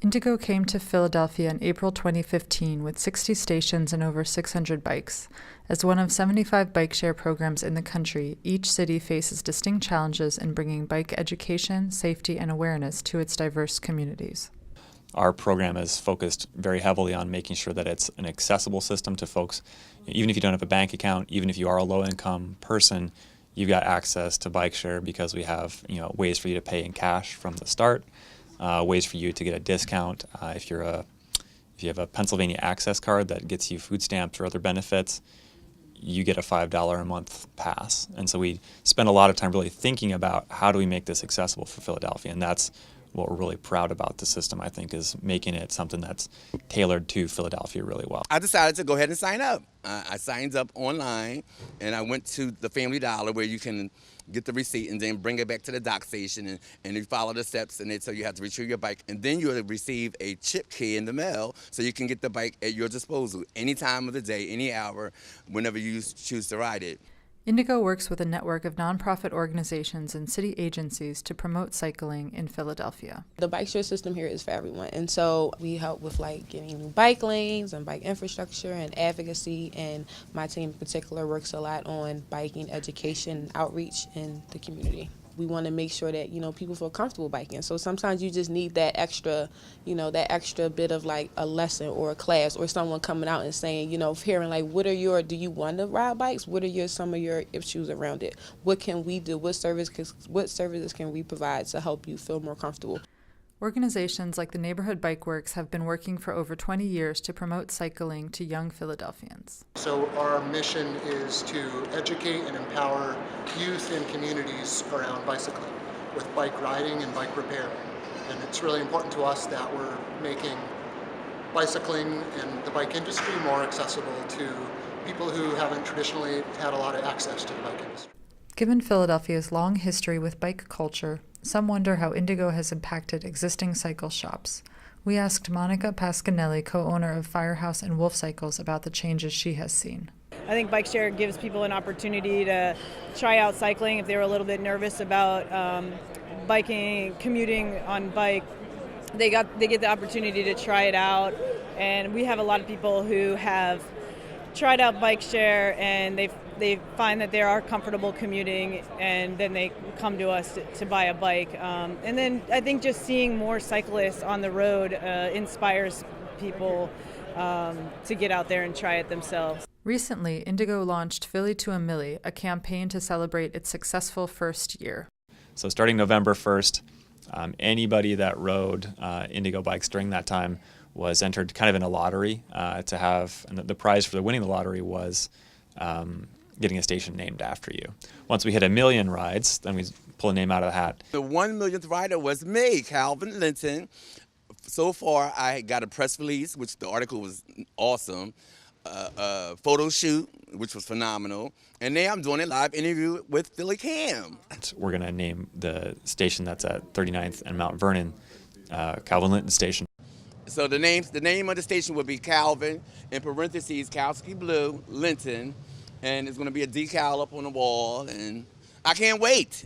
Indego came to Philadelphia in April 2015 with 60 stations and over 600 bikes. As one of 75 bike share programs in the country, each city faces distinct challenges in bringing bike education, safety, and awareness to its diverse communities. Our program is focused very heavily on making sure that it's an accessible system to folks. Even if you don't have a bank account, even if you are a low-income person, you've got access to bike share because we have ways for you to pay in cash from the start. Ways for you to get a discount if you have a Pennsylvania Access card that gets you food stamps or other benefits, you get a $5 a month pass. And so we spend a lot of time really thinking about how do we make this accessible for Philadelphia, and that's what we're really proud about the system, I think, is making it something that's tailored to Philadelphia really well. I decided to go ahead and sign up. I signed up online, and I went to the Family Dollar where you can get the receipt and then bring it back to the dock station, and you follow the steps, and they tell you how to retrieve your bike, and then you'll receive a chip key in the mail so you can get the bike at your disposal any time of the day, any hour, whenever you choose to ride it. Indego works with a network of nonprofit organizations and city agencies to promote cycling in Philadelphia. The bike share system here is for everyone, and so we help with getting new bike lanes and bike infrastructure and advocacy, and my team in particular works a lot on biking education outreach in the community. We want to make sure that people feel comfortable biking. So sometimes you just need that extra, that extra bit of a lesson or a class or someone coming out and saying, hearing do you want to ride bikes? What are some of your issues around it? What can we do? What services can we provide to help you feel more comfortable? Organizations like the neighborhood bikeworks have been working for over 20 years to promote cycling to young Philadelphians. So our mission is to educate and empower youth and communities around bicycling with bike riding and bike repair. And it's really important to us that we're making bicycling and the bike industry more accessible to people who haven't traditionally had a lot of access to the bike industry. Given Philadelphia's long history with bike culture, some wonder how Indego has impacted existing cycle shops. We asked Monica Pasquinelli, co-owner of Firehouse and Wolf Cycles, about the changes she has seen. I think bike share gives people an opportunity to try out cycling if they were a little bit nervous about biking, commuting on bike. They get the opportunity to try it out, and we have a lot of people who have tried out bike share and they find that they are comfortable commuting, and then they come to us to buy a bike. And then I think just seeing more cyclists on the road inspires people to get out there and try it themselves. Recently, Indego launched Philly to a Milli, a campaign to celebrate its successful first year. So starting November 1st, anybody that rode Indego bikes during that time was entered kind of in a lottery to have, and the prize for winning the lottery was getting a station named after you. Once we hit 1 million rides, then we pull a name out of the hat. The 1 millionth rider was me, Calvin Linton. So far, I got a press release, which the article was awesome, a photo shoot, which was phenomenal, and now I'm doing a live interview with Philly Cam. We're going to name the station that's at 39th and Mount Vernon Calvin Linton Station. So the name of the station will be Calvin, in parentheses, Kowski Blue, Linton, and it's going to be a decal up on the wall, and I can't wait.